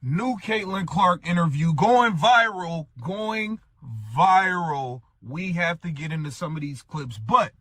New Caitlin Clark interview going viral, We have to get into some of these clips, but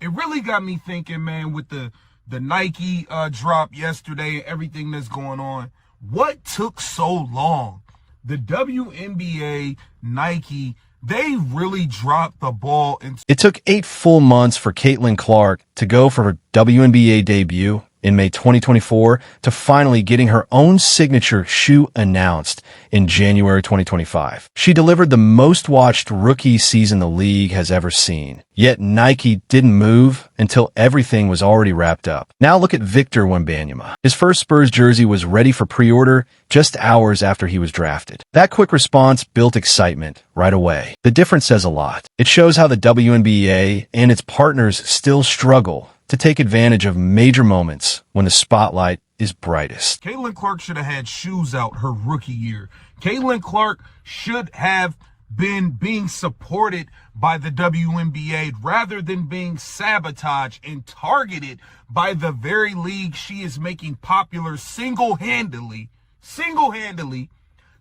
it really got me thinking, man, with the Nike drop yesterday and everything that's going on. What took so long? The WNBA, Nike, they really dropped the ball. It took 8 full months for Caitlin Clark to go for her WNBA debut in May 2024 to finally getting her own signature shoe announced in January 2025. She delivered the most watched rookie season the league has ever seen. Yet Nike didn't move until everything was already wrapped up. Now look at Victor Wembanyama. His first Spurs jersey was ready for pre-order just hours after he was drafted. That quick response built excitement right away. The difference says a lot. It shows how the WNBA and its partners still struggle to take advantage of major moments when the spotlight is brightest. Caitlin Clark should have had shoes out her rookie year. Caitlin Clark should have been being supported by the WNBA rather than being sabotaged and targeted by the very league she is making popular single-handedly.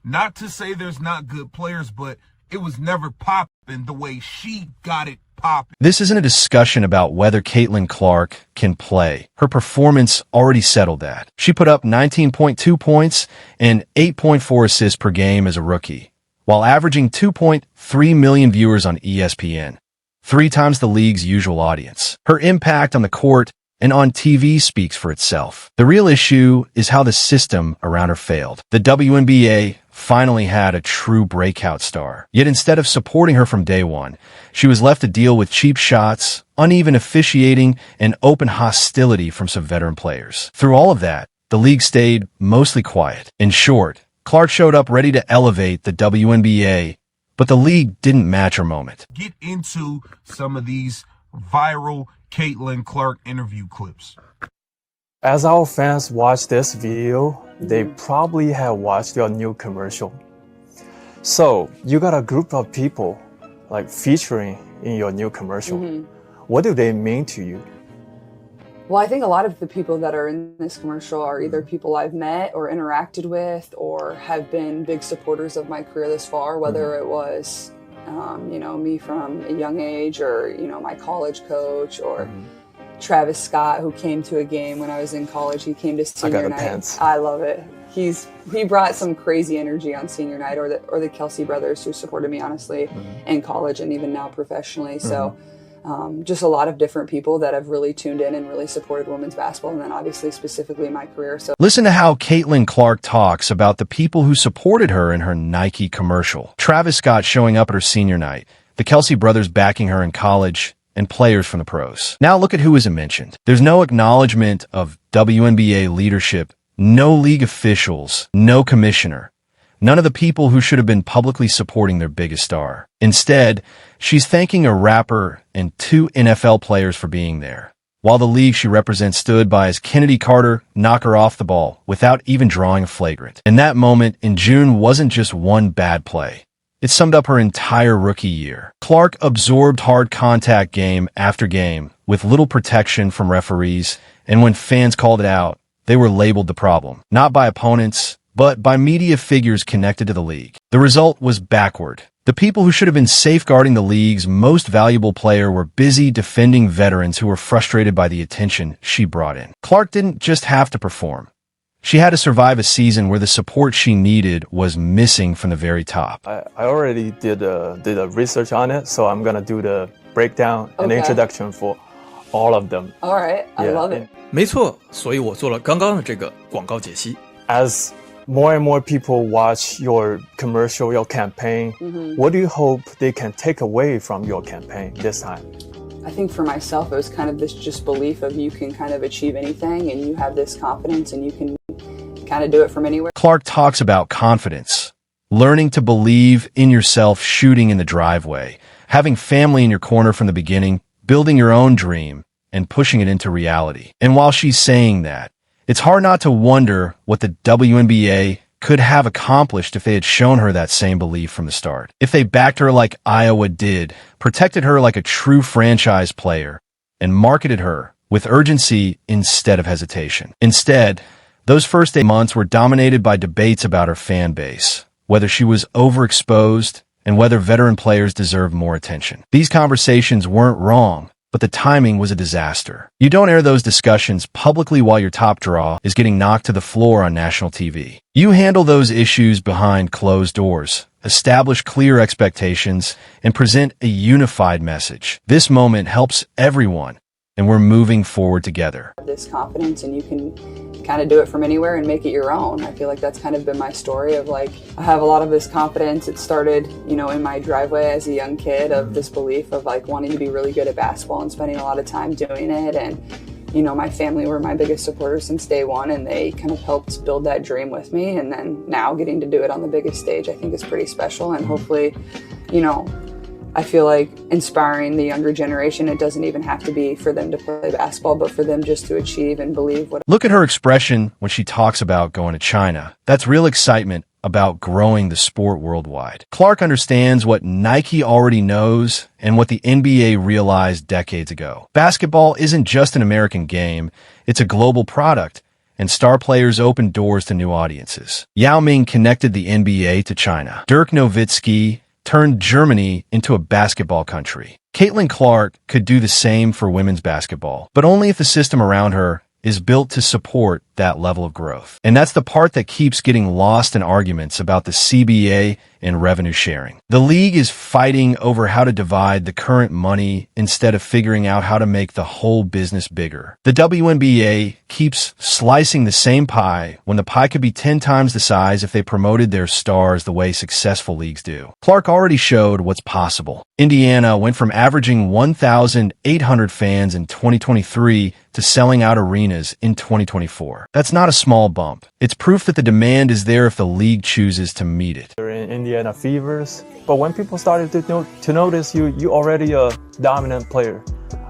Not to say there's not good players, but it was never popping the way she got it popping. This isn't a discussion about whether Caitlin Clark can play. Her performance already settled that. She put up 19.2 points and 8.4 assists per game as a rookie, while averaging 2.3 million viewers on ESPN, 3 times the league's usual audience. Her impact on the court and on TV speaks for itself. The real issue is how the system around her failed. The WNBA finally had a true breakout star. Yet instead of supporting her from day one, she was left to deal with cheap shots, uneven officiating, and open hostility from some veteran players. Through all of that, the league stayed mostly quiet. In short, Clark showed up ready to elevate the WNBA, but the league didn't match her moment. Get into some of these viral Caitlin Clark interview clips. As our fans watch this video, they probably have watched your new commercial. So you got a group of people like featuring in your new commercial. What do they mean to you? Well, I think a lot of the people that are in this commercial are either people I've met or interacted with or have been big supporters of my career this far, whether it was, me from a young age or, my college coach or Travis Scott, who came to a game when I was in college. He came to senior night. Pants. I love it. He brought some crazy energy on senior night, or the Kelsey brothers, who supported me honestly in college and even now professionally. So just a lot of different people that have really tuned in and really supported women's basketball, and then obviously specifically my career. So listen to how Caitlin Clark talks about the people who supported her in her Nike commercial. Travis Scott showing up at her senior night, the Kelsey brothers backing her in college, and players from the pros. Now look at who isn't mentioned. There's no acknowledgement of WNBA leadership, no league officials, no commissioner, none of the people who should have been publicly supporting their biggest star. Instead, she's thanking a rapper and 2 NFL players for being there, while the league she represents stood by as Kennedy Carter knocked her off the ball without even drawing a flagrant. And that moment in June wasn't just one bad play. It summed up her entire rookie year. Clark absorbed hard contact game after game with little protection from referees, and when fans called it out, they were labeled the problem, not by opponents, but by media figures connected to the league. The result was backward. The people who should have been safeguarding the league's most valuable player were busy defending veterans who were frustrated by the attention she brought in. Clark didn't just have to perform. She had to survive a season where the support she needed was missing from the very top. I already did a research on it, so I'm gonna do the breakdown and introduction for all of them. All right, I love it. 没错，所以我做了刚刚的这个广告解析。 As more and more people watch your commercial, your campaign, what do you hope they can take away from your campaign this time? I think for myself, it was kind of this just belief of you can kind of achieve anything, and you have this confidence, and you can kind of do it from anywhere. Clark talks about confidence, learning to believe in yourself, shooting in the driveway, having family in your corner from the beginning, building your own dream, and pushing it into reality. And while she's saying that, it's hard not to wonder what the WNBA could have accomplished if they had shown her that same belief from the start. If they backed her like Iowa did, protected her like a true franchise player, and marketed her with urgency instead of hesitation. Instead, Those first 8 months were dominated by debates about her fan base, whether she was overexposed, and whether veteran players deserved more attention. These conversations weren't wrong, but the timing was a disaster. You don't air those discussions publicly while your top draw is getting knocked to the floor on national TV. You handle those issues behind closed doors, establish clear expectations, and present a unified message. This moment helps everyone, and we're moving forward together. This confidence, and you can kind of do it from anywhere and make it your own. I feel like that's kind of been my story of like, I have a lot of this confidence. It started, you know, in my driveway as a young kid of this belief of like wanting to be really good at basketball and spending a lot of time doing it. And, you know, my family were my biggest supporters since day one, and they kind of helped build that dream with me. And then now getting to do it on the biggest stage, I think is pretty special. And hopefully, you know, I feel like inspiring the younger generation, it doesn't even have to be for them to play basketball, but for them just to achieve and believe what. Look at her expression when she talks about going to China. That's real excitement about growing the sport worldwide. Clark understands what Nike already knows and what the NBA realized decades ago. Basketball isn't just an American game, it's a global product, and star players open doors to new audiences. Yao Ming connected the NBA to China. Dirk Nowitzki turned Germany into a basketball country. Caitlin Clark could do the same for women's basketball, but only if the system around her is built to support that level of growth. And that's the part that keeps getting lost in arguments about the CBA and revenue sharing. The league is fighting over how to divide the current money instead of figuring out how to make the whole business bigger. The WNBA keeps slicing the same pie when the pie could be 10 times the size if they promoted their stars the way successful leagues do. Clark already showed what's possible. Indiana went from averaging 1,800 fans in 2023 to selling out arenas in 2024. That's not a small bump. It's proof that the demand is there if the league chooses to meet it. They're in Indiana Fevers, but when people started to notice you already a dominant player,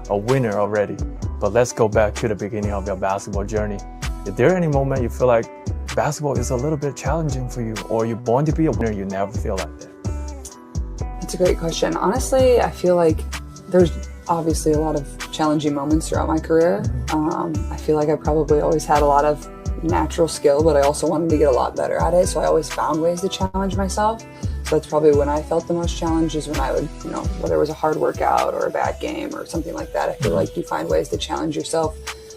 a winner already. But let's go back to the beginning of your basketball journey. Is there any moment you feel like basketball is a little bit challenging for you, or you're born to be a winner, you never feel like that? That's a great question. Honestly, I feel like there's obviously a lot of challenging moments throughout my career. I feel like I probably always had a lot of natural skill, but I also wanted to get a lot better at it. So I always found ways to challenge myself. So that's probably when I felt the most challenge, is when I would, you know, whether it was a hard workout or a bad game or something like that. I feel like you find ways to challenge yourself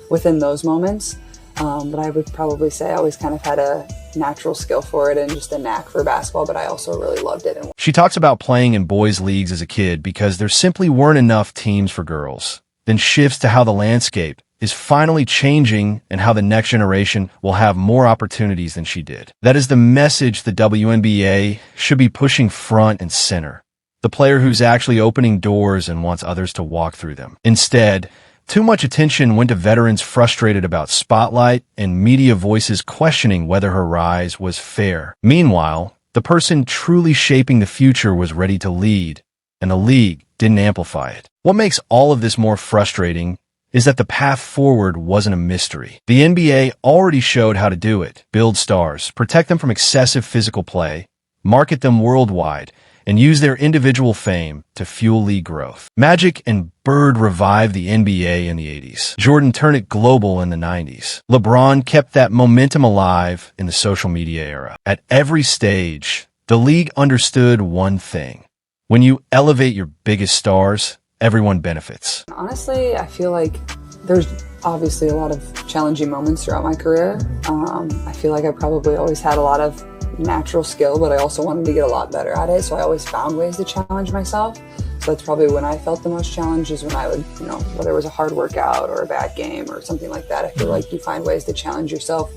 within those moments. But I would probably say I always kind of had a natural skill for it and just a knack for basketball, but I also really loved it. She talks about playing in boys' leagues as a kid because there simply weren't enough teams for girls. Then shifts to how the landscape is finally changing and how the next generation will have more opportunities than she did. That is the message the WNBA should be pushing front and center. The player who's actually opening doors and wants others to walk through them. Instead, too much attention went to veterans frustrated about spotlight and media voices questioning whether her rise was fair. Meanwhile, the person truly shaping the future was ready to lead, and the league didn't amplify it. What makes all of this more frustrating is that the path forward wasn't a mystery. The NBA already showed how to do it. Build stars, protect them from excessive physical play, market them worldwide, and use their individual fame to fuel league growth. Magic and Bird revived the NBA in the 80s. Jordan turned it global in the 90s. LeBron kept that momentum alive in the social media era. At every stage, the league understood one thing. When you elevate your biggest stars, everyone benefits. Honestly, I feel like there's obviously a lot of challenging moments throughout my career. I feel like I probably always had a lot of natural skill, but I also wanted to get a lot better at it. So I always found ways to challenge myself. So that's probably when I felt the most challenge, is when I would, you know, whether it was a hard workout or a bad game or something like that. I feel like you find ways to challenge yourself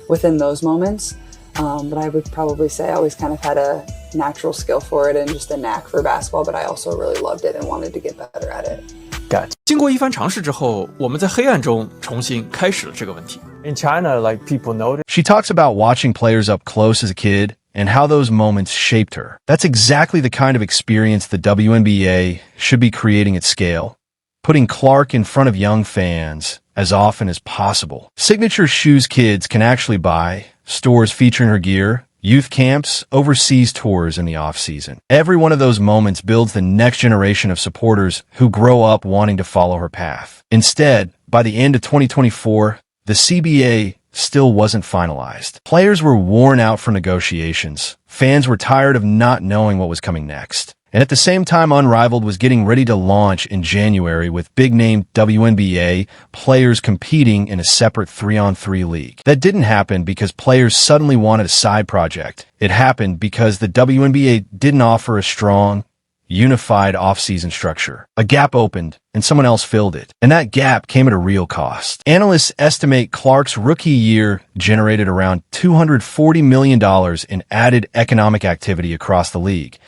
within those moments. But I would probably say I always kind of had a natural skill for it and just a knack for basketball, but I also really loved it and wanted to get better at it. 经过一番尝试之后，我们在黑暗中重新开始了这个问题。In China, like people notice. She talks about watching players up close as a kid and how those moments shaped her. That's exactly the kind of experience the WNBA should be creating at scale, putting Clark in front of young fans as often as possible. Signature shoes kids can actually buy, stores featuring her gear, youth camps, overseas tours in the off-season. Every one of those moments builds the next generation of supporters who grow up wanting to follow her path. Instead, by the end of 2024, the CBA still wasn't finalized. Players were worn out from negotiations. Fans were tired of not knowing what was coming next. And at the same time, Unrivaled was getting ready to launch in January with big-name WNBA players competing in a separate 3-on-3 league. That didn't happen because players suddenly wanted a side project. It happened because the WNBA didn't offer a strong, unified off-season structure. A gap opened, and someone else filled it. And that gap came at a real cost. Analysts estimate Clark's rookie year generated around $240 million in added economic activity across the league.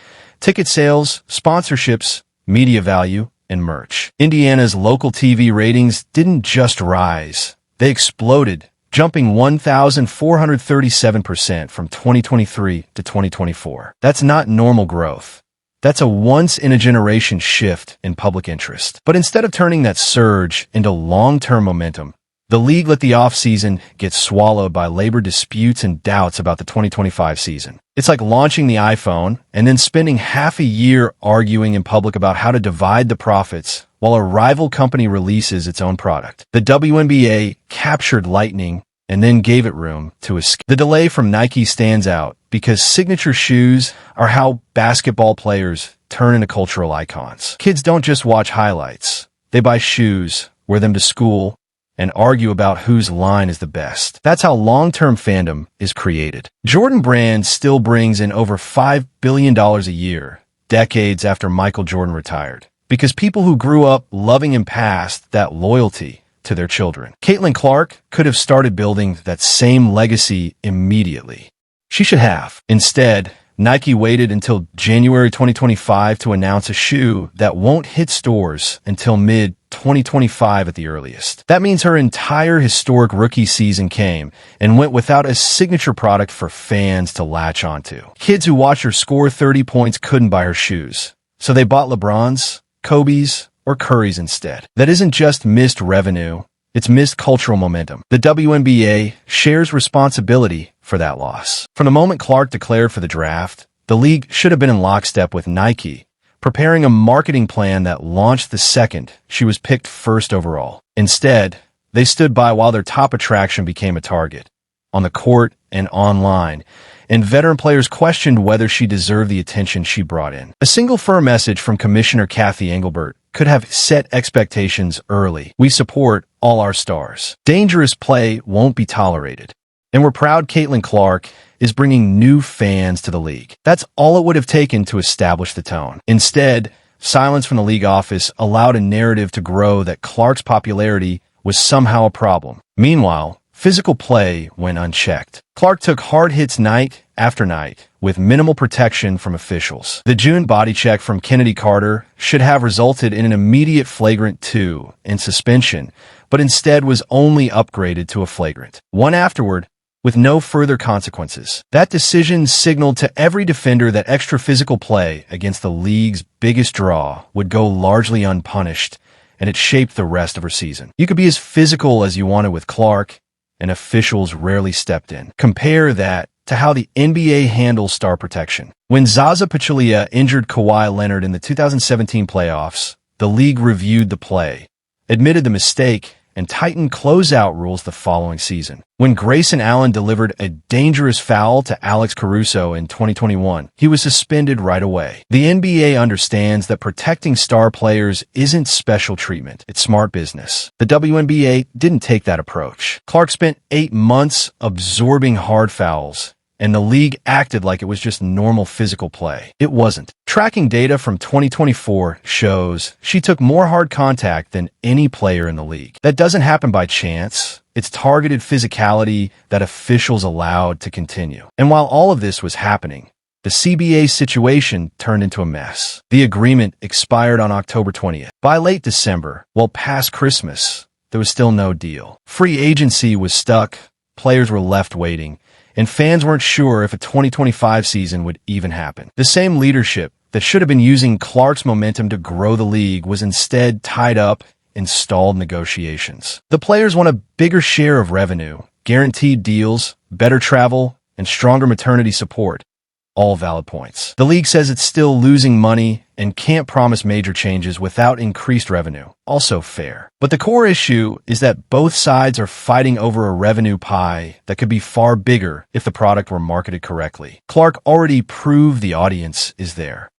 Ticket sales, sponsorships, media value, and merch. Indiana's local TV ratings didn't just rise. They exploded, jumping 1,437% from 2023 to 2024. That's not normal growth. That's a once-in-a-generation shift in public interest. But instead of turning that surge into long-term momentum, the league let the offseason get swallowed by labor disputes and doubts about the 2025 season. It's like launching the iPhone and then spending half a year arguing in public about how to divide the profits while a rival company releases its own product. The WNBA captured lightning and then gave it room to escape. The delay from Nike stands out because signature shoes are how basketball players turn into cultural icons. Kids don't just watch highlights. They buy shoes, wear them to school, and argue about whose line is the best. That's how long-term fandom is created. Jordan Brand still brings in over $5 billion a year, decades after Michael Jordan retired, because people who grew up loving him passed that loyalty to their children. Caitlin Clark could have started building that same legacy immediately. She should have. Instead, Nike waited until January 2025 to announce a shoe that won't hit stores until mid-2025 at the earliest. That means her entire historic rookie season came and went without a signature product for fans to latch onto. Kids who watched her score 30 points couldn't buy her shoes, so they bought LeBron's, Kobe's, or Curry's instead. That isn't just missed revenue, it's missed cultural momentum. The WNBA shares responsibility for that loss. From the moment Clark declared for the draft, the league should have been in lockstep with Nike, preparing a marketing plan that launched the second she was picked first overall. Instead, they stood by while their top attraction became a target, on the court and online, and veteran players questioned whether she deserved the attention she brought in. A single firm message from Commissioner Kathy Engelbert could have set expectations early. We support all our stars. Dangerous play won't be tolerated. And we're proud Caitlin Clark is bringing new fans to the league. That's all it would have taken to establish the tone. Instead, silence from the league office allowed a narrative to grow that Clark's popularity was somehow a problem. Meanwhile, physical play went unchecked. Clark took hard hits night after night with minimal protection from officials. The June body check from Kennedy Carter should have resulted in an immediate flagrant 2 and suspension, but instead was only upgraded to a flagrant 1 afterward with no further consequences. That decision signaled to every defender that extra physical play against the league's biggest draw would go largely unpunished, and it shaped the rest of her season. You could be as physical as you wanted with Clark, and officials rarely stepped in. Compare that to how the NBA handles star protection. When Zaza Pachulia injured Kawhi Leonard in the 2017 playoffs, the league reviewed the play, admitted the mistake, and tightened closeout rules the following season. When Grayson Allen delivered a dangerous foul to Alex Caruso in 2021, he was suspended right away. The NBA understands that protecting star players isn't special treatment. It's smart business. The WNBA didn't take that approach. Clark spent 8 months absorbing hard fouls, and the league acted like it was just normal physical play. It wasn't. Tracking data from 2024 shows she took more hard contact than any player in the league. That doesn't happen by chance. It's targeted physicality that officials allowed to continue. And while all of this was happening, the CBA situation turned into a mess. The agreement expired on October 20th. By late December, well past Christmas, there was still no deal. Free agency was stuck, players were left waiting, and fans weren't sure if a 2025 season would even happen. The same leadership that should have been using Clark's momentum to grow the league was instead tied up in stalled negotiations. The players want a bigger share of revenue, guaranteed deals, better travel, and stronger maternity support. All valid points. The league says it's still losing money and can't promise major changes without increased revenue. Also fair. But the core issue is that both sides are fighting over a revenue pie that could be far bigger if the product were marketed correctly. Clark already proved the audience is there.